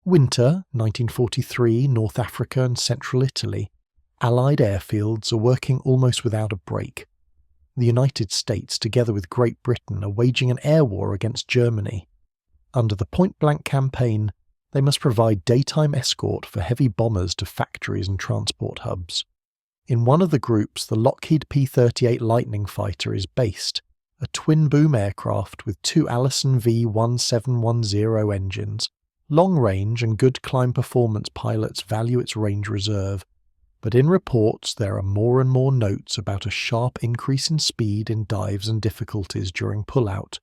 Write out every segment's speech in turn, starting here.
Winter, 1943, North Africa and central Italy. Allied airfields are working almost without a break. The United States, together with Great Britain, are waging an air war against Germany. Under the point-blank campaign, they must provide daytime escort for heavy bombers to factories and transport hubs. In one of the groups, the Lockheed P-38 Lightning fighter is based, a twin-boom aircraft with two Allison V-1710 engines. Long-range and good climb performance pilots value its range reserve, but in reports there are more and more notes about a sharp increase in speed in dives and difficulties during pull-out.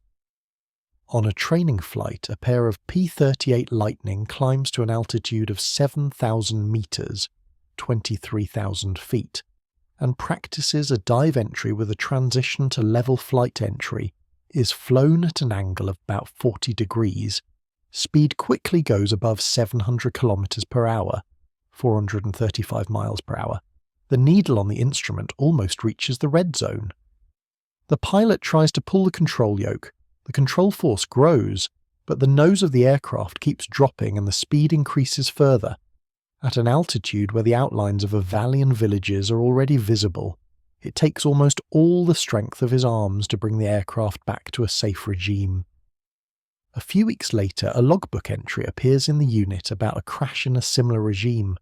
On a training flight, a pair of P-38 Lightning climbs to an altitude of 7,000 meters, 23,000 feet, and practices a dive entry with a transition to level flight entry, is flown at an angle of about 40 degrees. Speed quickly goes above 700 km per hour, 435 miles per hour. The needle on the instrument almost reaches the red zone. The pilot tries to pull the control yoke. The control force grows, but the nose of the aircraft keeps dropping and the speed increases further. At an altitude where the outlines of a valley and villages are already visible, it takes almost all the strength of his arms to bring the aircraft back to a safe regime. A few weeks later, a logbook entry appears in the unit about a crash in a similar regime.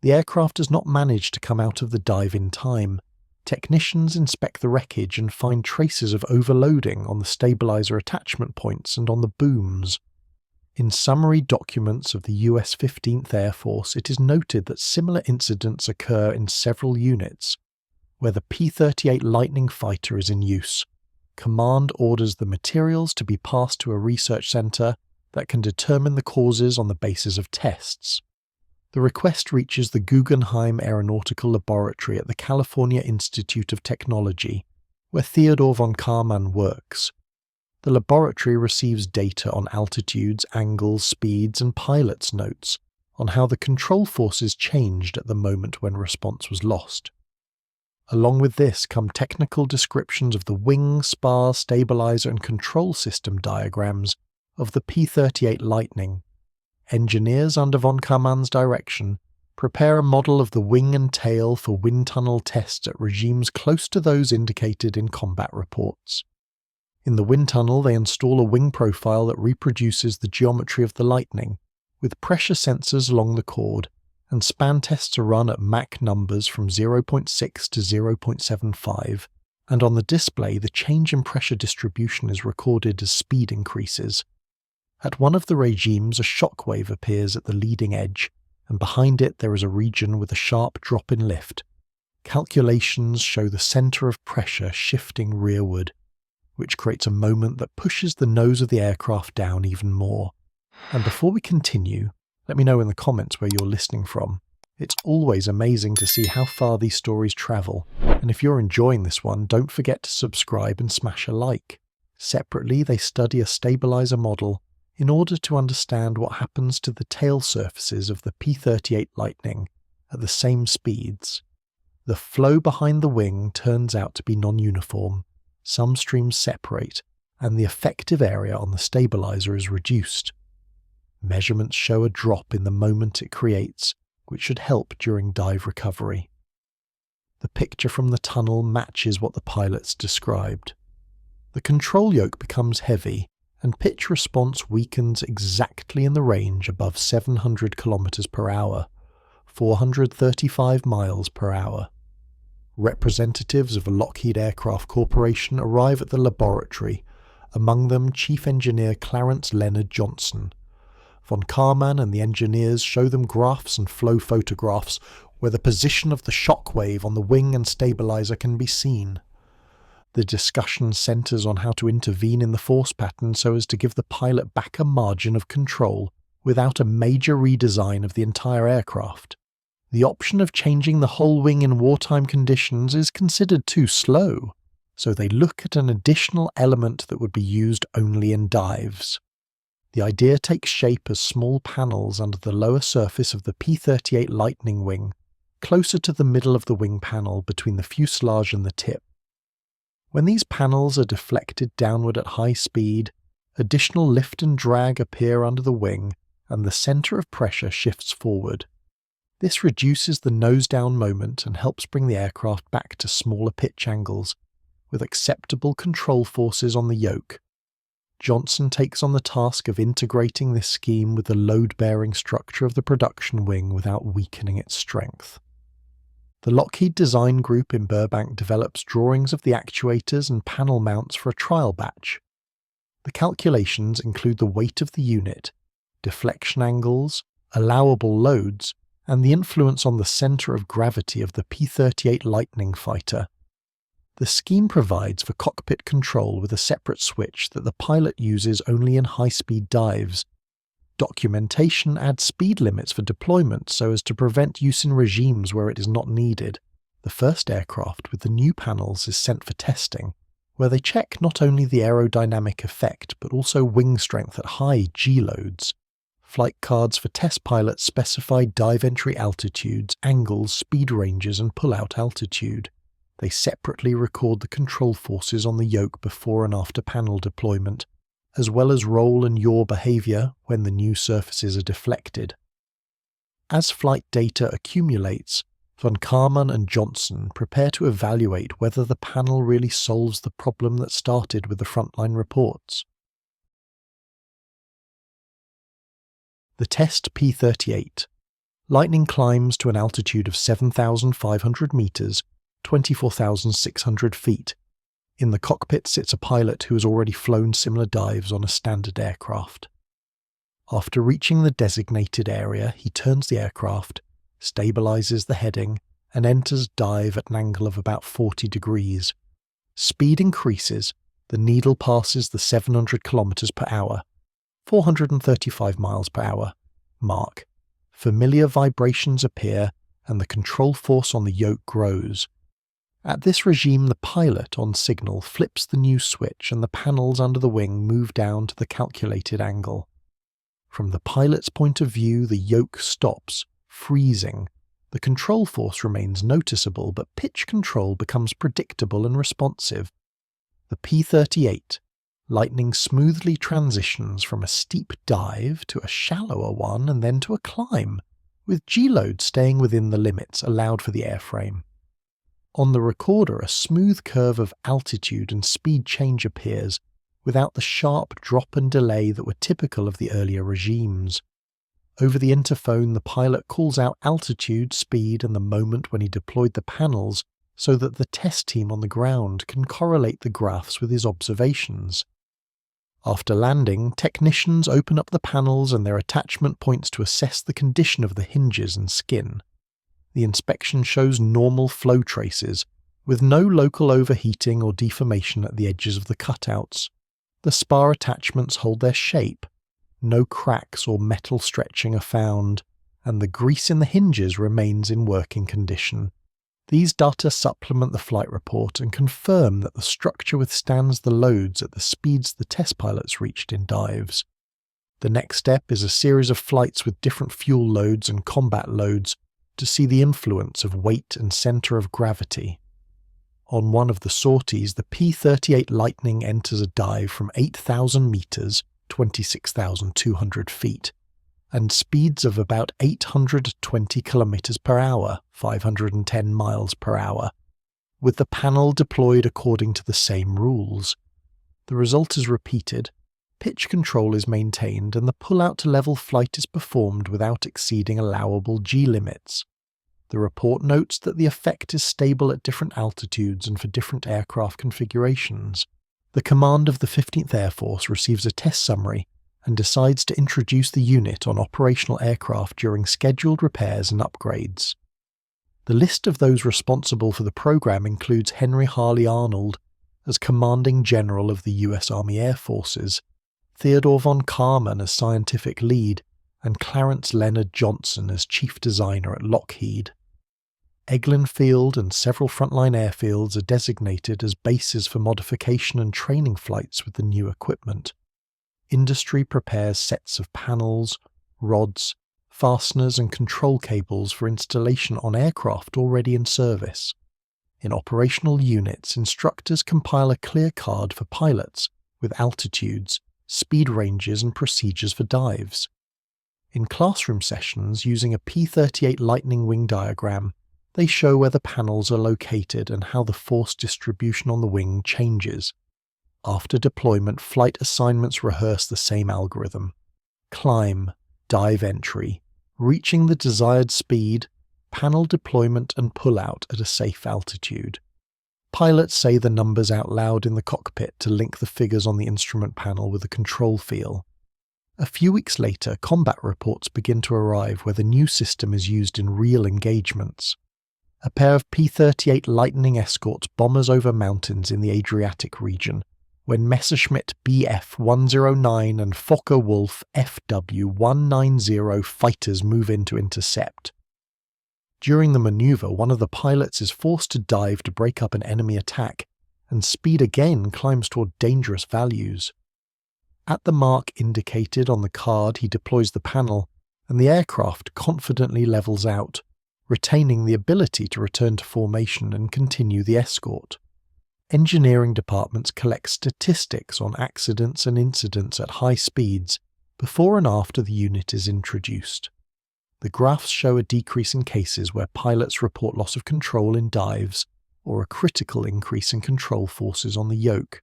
The aircraft does not manage to come out of the dive in time. Technicians inspect the wreckage and find traces of overloading on the stabilizer attachment points and on the booms. In summary documents of the US 15th Air Force, it is noted that similar incidents occur in several units. Where the P-38 Lightning fighter is in use, Command orders the materials to be passed to a research center that can determine the causes on the basis of tests. The request reaches the Guggenheim Aeronautical Laboratory at the California Institute of Technology, where Theodore von Kármán works. The laboratory receives data on altitudes, angles, speeds, and pilots' notes on how the control forces changed at the moment when response was lost. Along with this come technical descriptions of the wing, spar, stabilizer, and control system diagrams of the P-38 Lightning. Engineers under von Kármán's direction prepare a model of the wing and tail for wind tunnel tests at regimes close to those indicated in combat reports. In the wind tunnel, they install a wing profile that reproduces the geometry of the Lightning, with pressure sensors along the chord, and span tests are run at Mach numbers from 0.6 to 0.75, and on the display the change in pressure distribution is recorded as speed increases. At one of the regimes, a shockwave appears at the leading edge, and behind it there is a region with a sharp drop in lift. Calculations show the center of pressure shifting rearward, which creates a moment that pushes the nose of the aircraft down even more. And before we continue, let me know in the comments where you're listening from. It's always amazing to see how far these stories travel, and if you're enjoying this one, don't forget to subscribe and smash a like. Separately, they study a stabilizer model in order to understand what happens to the tail surfaces of the P-38 Lightning at the same speeds. The flow behind the wing turns out to be non-uniform. Some streams separate, and the effective area on the stabilizer is reduced. Measurements show a drop in the moment it creates, which should help during dive recovery. The picture from the tunnel matches what the pilots described. The control yoke becomes heavy, and pitch response weakens exactly in the range above 700 km per hour, 435 miles per hour. Representatives of Lockheed Aircraft Corporation arrive at the laboratory, among them Chief Engineer Clarence Leonard Johnson. Von Kármán and the engineers show them graphs and flow photographs where the position of the shockwave on the wing and stabilizer can be seen. The discussion centers on how to intervene in the force pattern so as to give the pilot back a margin of control without a major redesign of the entire aircraft. The option of changing the whole wing in wartime conditions is considered too slow, so they look at an additional element that would be used only in dives. The idea takes shape as small panels under the lower surface of the P-38 Lightning wing, closer to the middle of the wing panel between the fuselage and the tip. When these panels are deflected downward at high speed, additional lift and drag appear under the wing, and the center of pressure shifts forward. This reduces the nose-down moment and helps bring the aircraft back to smaller pitch angles, with acceptable control forces on the yoke. Johnson takes on the task of integrating this scheme with the load-bearing structure of the production wing without weakening its strength. The Lockheed design group in Burbank develops drawings of the actuators and panel mounts for a trial batch. The calculations include the weight of the unit, deflection angles, allowable loads, and the influence on the center of gravity of the P-38 Lightning fighter. The scheme provides for cockpit control with a separate switch that the pilot uses only in high-speed dives. Documentation adds speed limits for deployment so as to prevent use in regimes where it is not needed. The first aircraft with the new panels is sent for testing, where they check not only the aerodynamic effect but also wing strength at high G loads. Flight cards for test pilots specify dive entry altitudes, angles, speed ranges, and pull-out altitude. They separately record the control forces on the yoke before and after panel deployment, as well as roll and yaw behavior when the new surfaces are deflected. As flight data accumulates, von Kármán and Johnson prepare to evaluate whether the panel really solves the problem that started with the frontline reports. The test P-38. Lightning climbs to an altitude of 7,500 meters, 24,600 feet. In the cockpit sits a pilot who has already flown similar dives on a standard aircraft. After reaching the designated area, he turns the aircraft, stabilizes the heading, and enters dive at an angle of about 40 degrees. Speed increases, the needle passes the 700 km per hour, 435 miles per hour, mark. Familiar vibrations appear, and the control force on the yoke grows. At this regime, the pilot, on signal, flips the new switch and the panels under the wing move down to the calculated angle. From the pilot's point of view, the yoke stops, freezing. The control force remains noticeable, but pitch control becomes predictable and responsive. The P-38 Lightning smoothly transitions from a steep dive to a shallower one and then to a climb, with G-load staying within the limits allowed for the airframe. On the recorder, a smooth curve of altitude and speed change appears, without the sharp drop and delay that were typical of the earlier regimes. Over the interphone, the pilot calls out altitude, speed, and the moment when he deployed the panels so that the test team on the ground can correlate the graphs with his observations. After landing, technicians open up the panels and their attachment points to assess the condition of the hinges and skin. The inspection shows normal flow traces, with no local overheating or deformation at the edges of the cutouts. The spar attachments hold their shape, no cracks or metal stretching are found, and the grease in the hinges remains in working condition. These data supplement the flight report and confirm that the structure withstands the loads at the speeds the test pilots reached in dives. The next step is a series of flights with different fuel loads and combat loads to see the influence of weight and center of gravity. On one of the sorties, the P-38 Lightning enters a dive from 8,000 meters, 26,200 feet, and speeds of about 820 kilometers per hour, 510 miles per hour, with the panel deployed according to the same rules. The result is repeated, pitch control is maintained, and the pull-out to level flight is performed without exceeding allowable G limits. The report notes that the effect is stable at different altitudes and for different aircraft configurations. The command of the 15th Air Force receives a test summary and decides to introduce the unit on operational aircraft during scheduled repairs and upgrades. The list of those responsible for the program includes Henry Harley Arnold as Commanding General of the U.S. Army Air Forces, Theodore von Kármán as Scientific Lead, and Clarence Leonard Johnson as Chief Designer at Lockheed. Eglin Field and several frontline airfields are designated as bases for modification and training flights with the new equipment. Industry prepares sets of panels, rods, fasteners and control cables for installation on aircraft already in service. In operational units, instructors compile a clear card for pilots with altitudes, speed ranges and procedures for dives. In classroom sessions using a P-38 lightning wing diagram, they show where the panels are located and how the force distribution on the wing changes. After deployment, flight assignments rehearse the same algorithm. Climb, dive entry, reaching the desired speed, panel deployment and pull-out at a safe altitude. Pilots say the numbers out loud in the cockpit to link the figures on the instrument panel with the control feel. A few weeks later, combat reports begin to arrive where the new system is used in real engagements. A pair of P-38 Lightning escorts bombers over mountains in the Adriatic region, when Messerschmitt Bf-109 and Focke-Wulf FW-190 fighters move in to intercept. During the maneuver, one of the pilots is forced to dive to break up an enemy attack, and speed again climbs toward dangerous values. At the mark indicated on the card, he deploys the panel, and the aircraft confidently levels out, retaining the ability to return to formation and continue the escort. Engineering departments collect statistics on accidents and incidents at high speeds before and after the unit is introduced. The graphs show a decrease in cases where pilots report loss of control in dives or a critical increase in control forces on the yoke.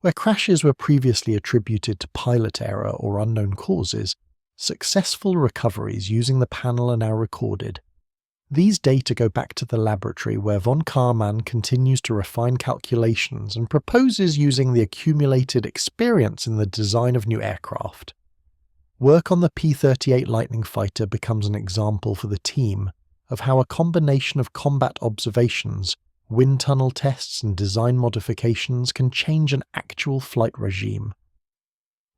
Where crashes were previously attributed to pilot error or unknown causes, successful recoveries using the panel are now recorded. These data go back to the laboratory where von Kármán continues to refine calculations and proposes using the accumulated experience in the design of new aircraft. Work on the P-38 Lightning fighter becomes an example for the team of how a combination of combat observations, wind tunnel tests and design modifications can change an actual flight regime.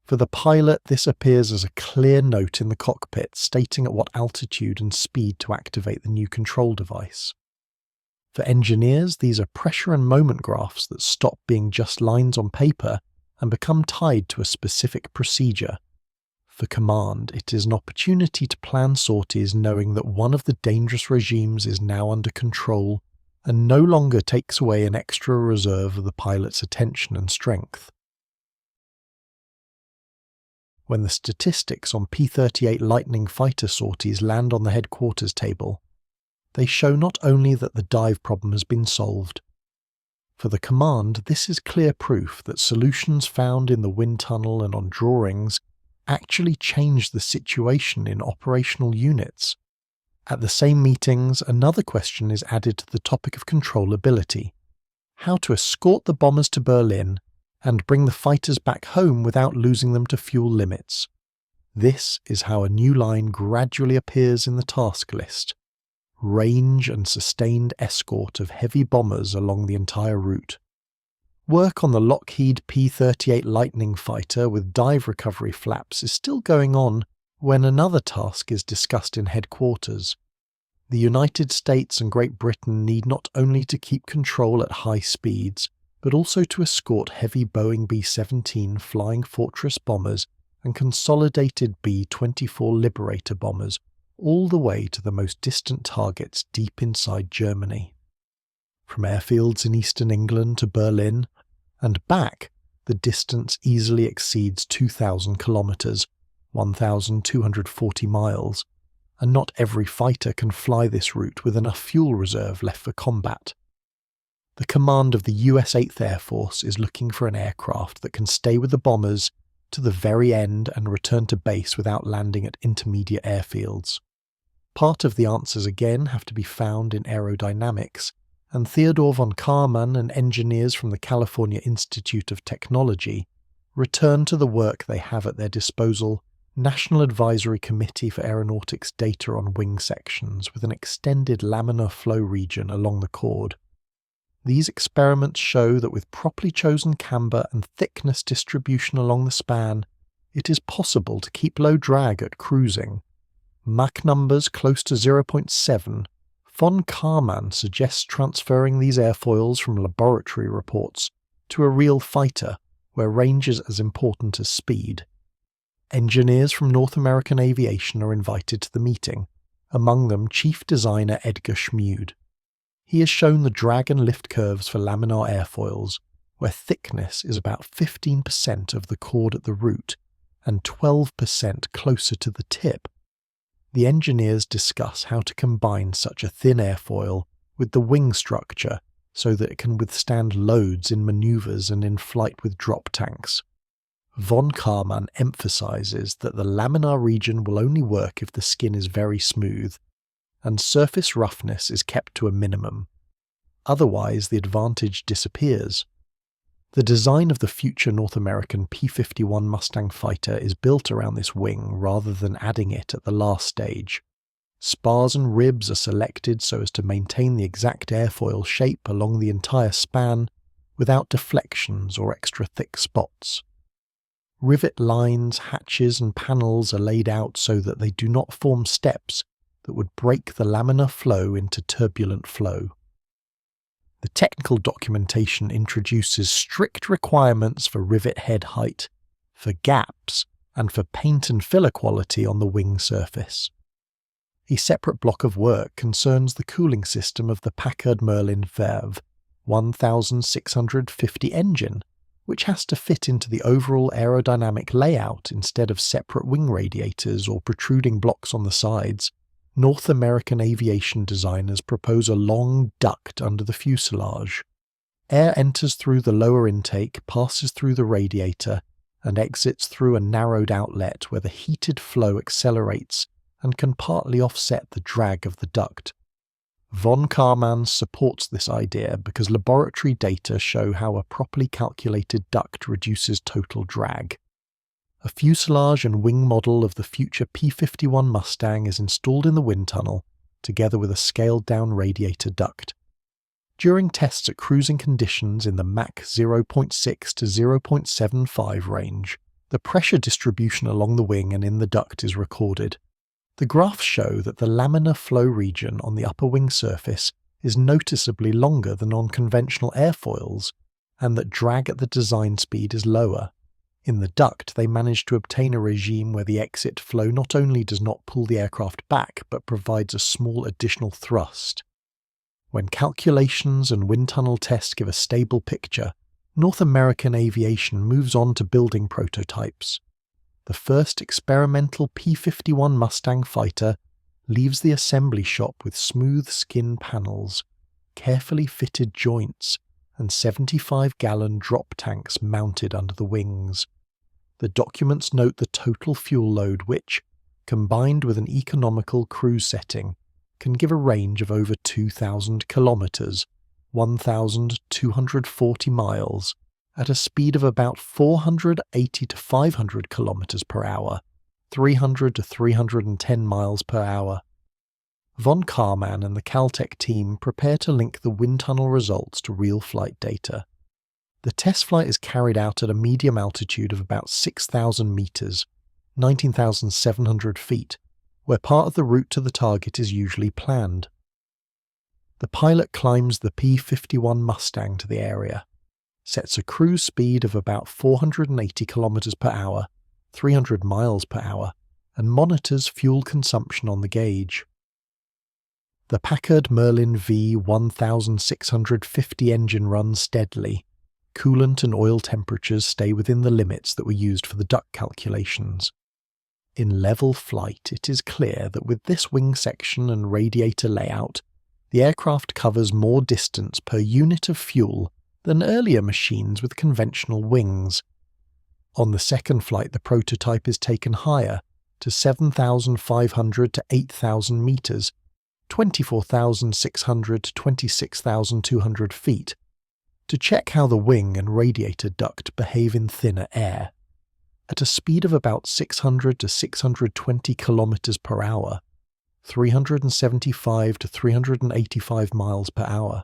For the pilot, this appears as a clear note in the cockpit stating at what altitude and speed to activate the new control device. For engineers, these are pressure and moment graphs that stop being just lines on paper and become tied to a specific procedure. For command, it is an opportunity to plan sorties knowing that one of the dangerous regimes is now under control and no longer takes away an extra reserve of the pilot's attention and strength. When the statistics on P-38 Lightning fighter sorties land on the headquarters table, they show not only that the dive problem has been solved. For the command, this is clear proof that solutions found in the wind tunnel and on drawings actually change the situation in operational units. At the same meetings, another question is added to the topic of controllability: how to escort the bombers to Berlin and bring the fighters back home without losing them to fuel limits. This is how a new line gradually appears in the task list: range and sustained escort of heavy bombers along the entire route. Work on the Lockheed P-38 Lightning fighter with dive recovery flaps is still going on when another task is discussed in headquarters. The United States and Great Britain need not only to keep control at high speeds, but also to escort heavy Boeing B-17 Flying Fortress bombers and consolidated B-24 Liberator bombers all the way to the most distant targets deep inside Germany. From airfields in eastern England to Berlin and back, the distance easily exceeds 2,000 kilometres, 1,240 miles, and not every fighter can fly this route with enough fuel reserve left for combat. The command of the US 8th Air Force is looking for an aircraft that can stay with the bombers to the very end and return to base without landing at intermediate airfields. Part of the answers again have to be found in aerodynamics, and Theodore von Kármán and engineers from the California Institute of Technology return to the work they have at their disposal: National Advisory Committee for Aeronautics data on wing sections with an extended laminar flow region along the chord. These experiments show that with properly chosen camber and thickness distribution along the span, it is possible to keep low drag at cruising. Mach numbers close to 0.7, von Kármán suggests transferring these airfoils from laboratory reports to a real fighter, where range is as important as speed. Engineers from North American aviation are invited to the meeting, among them Chief Designer Edgar Schmude. He has shown the drag and lift curves for laminar airfoils, where thickness is about 15% of the chord at the root, and 12% closer to the tip. The engineers discuss how to combine such a thin airfoil with the wing structure so that it can withstand loads in maneuvers and in flight with drop tanks. Von Kármán emphasizes that the laminar region will only work if the skin is very smooth, and surface roughness is kept to a minimum. Otherwise, the advantage disappears. The design of the future North American P-51 Mustang fighter is built around this wing rather than adding it at the last stage. Spars and ribs are selected so as to maintain the exact airfoil shape along the entire span without deflections or extra thick spots. Rivet lines, hatches and panels are laid out so that they do not form steps that would break the laminar flow into turbulent flow. The technical documentation introduces strict requirements for rivet head height, for gaps, and for paint and filler quality on the wing surface. A separate block of work concerns the cooling system of the Packard Merlin Verve 1650 engine, which has to fit into the overall aerodynamic layout instead of separate wing radiators or protruding blocks on the sides. North American aviation designers propose a long duct under the fuselage. Air enters through the lower intake, passes through the radiator, and exits through a narrowed outlet where the heated flow accelerates and can partly offset the drag of the duct. Von Kármán supports this idea because laboratory data show how a properly calculated duct reduces total drag. A fuselage and wing model of the future P-51 Mustang is installed in the wind tunnel, together with a scaled-down radiator duct. During tests at cruising conditions in the Mach 0.6 to 0.75 range, the pressure distribution along the wing and in the duct is recorded. The graphs show that the laminar flow region on the upper wing surface is noticeably longer than on conventional airfoils, and that drag at the design speed is lower. In the duct, they managed to obtain a regime where the exit flow not only does not pull the aircraft back, but provides a small additional thrust. When calculations and wind tunnel tests give a stable picture, North American aviation moves on to building prototypes. The first experimental P-51 Mustang fighter leaves the assembly shop with smooth skin panels, carefully fitted joints, and 75-gallon drop tanks mounted under the wings. The documents note the total fuel load which, combined with an economical cruise setting, can give a range of over 2,000 kilometers, 1,240 miles, at a speed of about 480 to 500 kilometers per hour, 300 to 310 miles per hour. Von Kármán and the Caltech team prepare to link the wind tunnel results to real flight data. The test flight is carried out at a medium altitude of about 6,000 meters, 19,700 feet, where part of the route to the target is usually planned. The pilot climbs the P-51 Mustang to the area, sets a cruise speed of about 480 kilometers per hour, 300 miles per hour, and monitors fuel consumption on the gauge. The Packard Merlin V 1650 engine runs steadily. Coolant and oil temperatures stay within the limits that were used for the duct calculations. In level flight, it is clear that with this wing section and radiator layout, the aircraft covers more distance per unit of fuel than earlier machines with conventional wings. On the second flight, the prototype is taken higher, to 7,500 to 8,000 meters, 24,600 to 26,200 feet, to check how the wing and radiator duct behave in thinner air. At a speed of about 600 to 620 kilometers per hour, 375 to 385 miles per hour,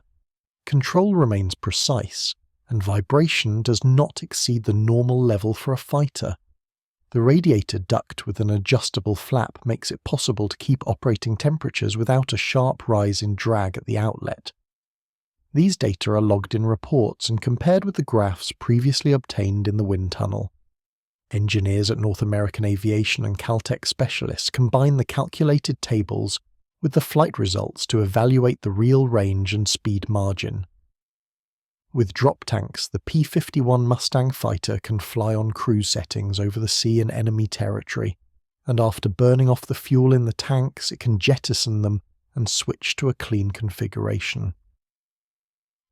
control remains precise, and vibration does not exceed the normal level for a fighter. The radiator duct with an adjustable flap makes it possible to keep operating temperatures without a sharp rise in drag at the outlet. These data are logged in reports and compared with the graphs previously obtained in the wind tunnel. Engineers at North American Aviation and Caltech specialists combine the calculated tables with the flight results to evaluate the real range and speed margin. With drop tanks, the P-51 Mustang fighter can fly on cruise settings over the sea in enemy territory, and after burning off the fuel in the tanks, it can jettison them and switch to a clean configuration.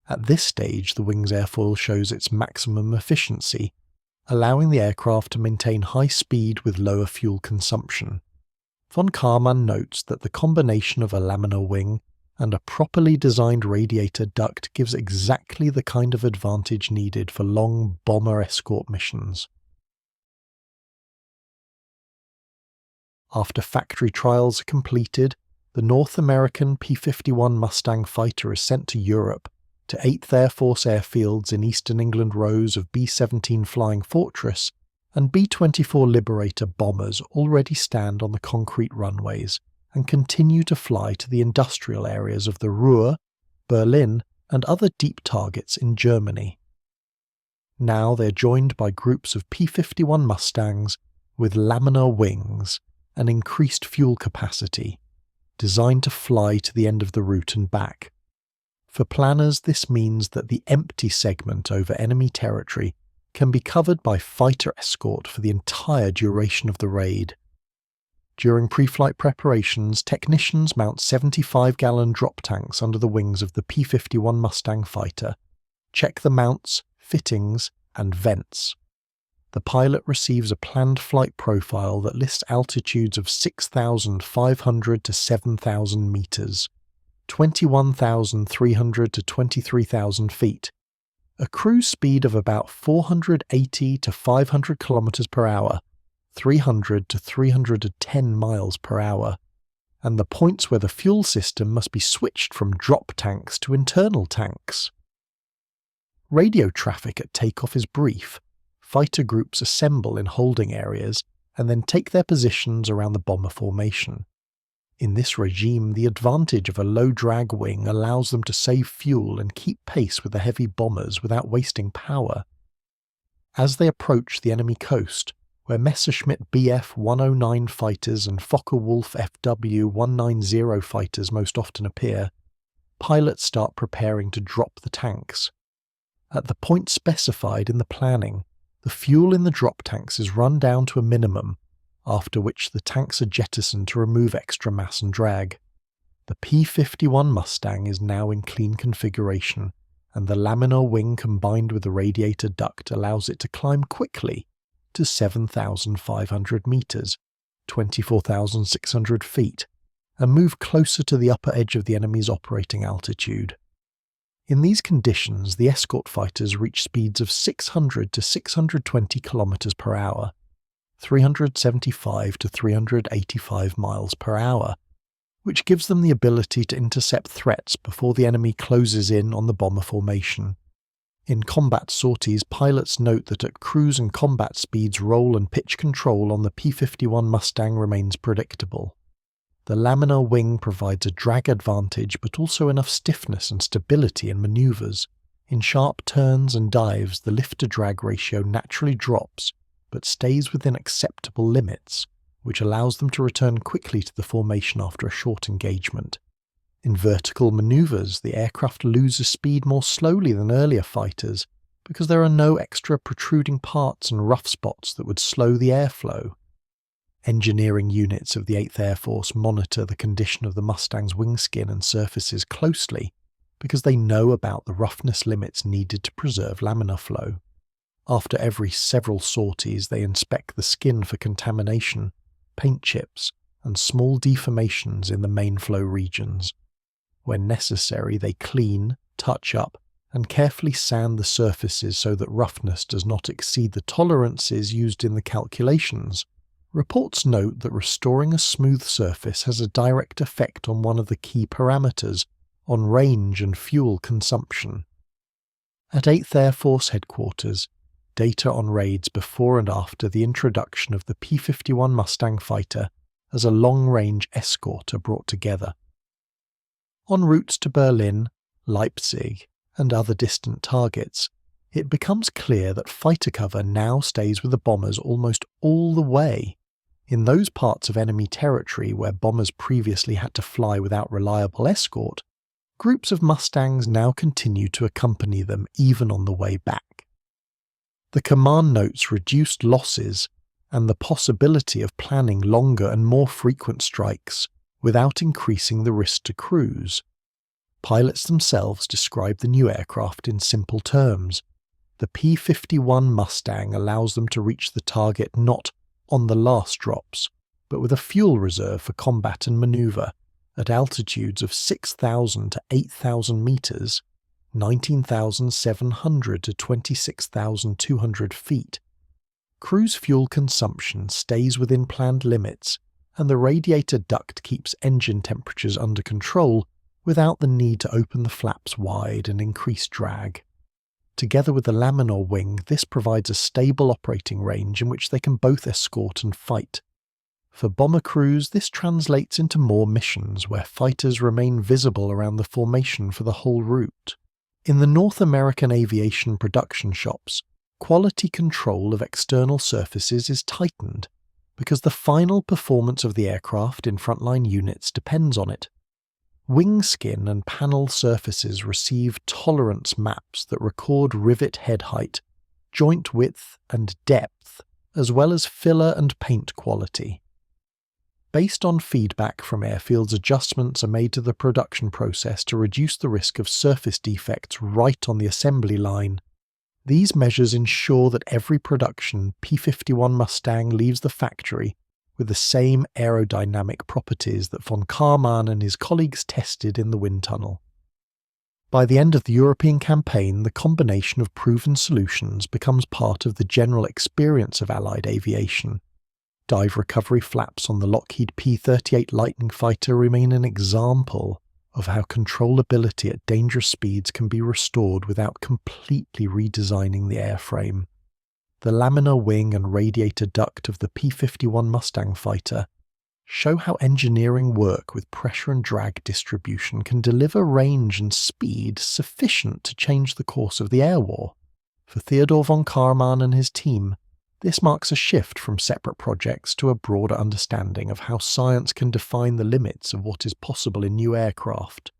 At this stage, the wing's airfoil shows its maximum efficiency, allowing the aircraft to maintain high speed with lower fuel consumption. Von Kármán notes that the combination of a laminar wing and a properly designed radiator duct gives exactly the kind of advantage needed for long bomber escort missions. After factory trials are completed, the North American P-51 Mustang fighter is sent to Europe, to 8th Air Force airfields in eastern England rows of B-17 Flying Fortress and B-24 Liberator bombers already stand on the concrete runways and continue to fly to the industrial areas of the Ruhr, Berlin, and other deep targets in Germany. Now they're joined by groups of P-51 Mustangs with laminar wings and increased fuel capacity, designed to fly to the end of the route and back. For planners, this means that the empty segment over enemy territory can be covered by fighter escort for the entire duration of the raid. During pre-flight preparations, technicians mount 75-gallon drop tanks under the wings of the P-51 Mustang fighter, check the mounts, fittings, and vents. The pilot receives a planned flight profile that lists altitudes of 6,500 to 7,000 meters, 21,300 to 23,000 feet, a cruise speed of about 480 to 500 kilometers per hour, 300 to 310 miles per hour, and the points where the fuel system must be switched from drop tanks to internal tanks. Radio traffic at takeoff is brief. Fighter groups assemble in holding areas and then take their positions around the bomber formation. In this regime, the advantage of a low-drag wing allows them to save fuel and keep pace with the heavy bombers without wasting power. As they approach the enemy coast, where Messerschmitt Bf-109 fighters and Focke-Wulf FW-190 fighters most often appear, pilots start preparing to drop the tanks. At the point specified in the planning, the fuel in the drop tanks is run down to a minimum, after which the tanks are jettisoned to remove extra mass and drag. The P-51 Mustang is now in clean configuration, and the laminar wing combined with the radiator duct allows it to climb quickly to 7,500 meters, 24,600 feet, and move closer to the upper edge of the enemy's operating altitude. In these conditions, the escort fighters reach speeds of 600 to 620 kilometers per hour, 375 to 385 miles per hour, which gives them the ability to intercept threats before the enemy closes in on the bomber formation. In combat sorties, pilots note that at cruise and combat speeds, roll and pitch control on the P-51 Mustang remains predictable. The laminar wing provides a drag advantage but also enough stiffness and stability in maneuvers. In sharp turns and dives, the lift-to-drag ratio naturally drops but stays within acceptable limits, which allows them to return quickly to the formation after a short engagement. In vertical maneuvers, the aircraft loses speed more slowly than earlier fighters because there are no extra protruding parts and rough spots that would slow the airflow. Engineering units of the 8th Air Force monitor the condition of the Mustang's wingskin and surfaces closely because they know about the roughness limits needed to preserve laminar flow. After every several sorties, they inspect the skin for contamination, paint chips, and small deformations in the main flow regions. When necessary, they clean, touch up, and carefully sand the surfaces so that roughness does not exceed the tolerances used in the calculations. Reports note that restoring a smooth surface has a direct effect on one of the key parameters, on range and fuel consumption. At 8th Air Force Headquarters, data on raids before and after the introduction of the P-51 Mustang fighter as a long-range escort are brought together. En routes to Berlin, Leipzig, and other distant targets, it becomes clear that fighter cover now stays with the bombers almost all the way. In those parts of enemy territory where bombers previously had to fly without reliable escort, groups of Mustangs now continue to accompany them even on the way back. The Kármán notes reduced losses and the possibility of planning longer and more frequent strikes without increasing the risk to crews. Pilots themselves describe the new aircraft in simple terms. The P-51 Mustang allows them to reach the target not on the last drops, but with a fuel reserve for combat and manoeuvre, at altitudes of 6,000 to 8,000 metres, 19,700 to 26,200 feet. Cruise fuel consumption stays within planned limits, and the radiator duct keeps engine temperatures under control without the need to open the flaps wide and increase drag. Together with the laminar wing, this provides a stable operating range in which they can both escort and fight. For bomber crews, this translates into more missions where fighters remain visible around the formation for the whole route. In the North American aviation production shops, quality control of external surfaces is tightened because the final performance of the aircraft in frontline units depends on it. Wing skin and panel surfaces receive tolerance maps that record rivet head height, joint width and depth, as well as filler and paint quality. Based on feedback from airfields, adjustments are made to the production process to reduce the risk of surface defects right on the assembly line. These measures ensure that every production P-51 Mustang leaves the factory with the same aerodynamic properties that von Kármán and his colleagues tested in the wind tunnel. By the end of the European campaign, the combination of proven solutions becomes part of the general experience of Allied aviation. Dive recovery flaps on the Lockheed P-38 Lightning fighter remain an example of how controllability at dangerous speeds can be restored without completely redesigning the airframe. The laminar wing and radiator duct of the P-51 Mustang fighter show how engineering work with pressure and drag distribution can deliver range and speed sufficient to change the course of the air war. For Theodore von Kármán and his team, this marks a shift from separate projects to a broader understanding of how science can define the limits of what is possible in new aircraft.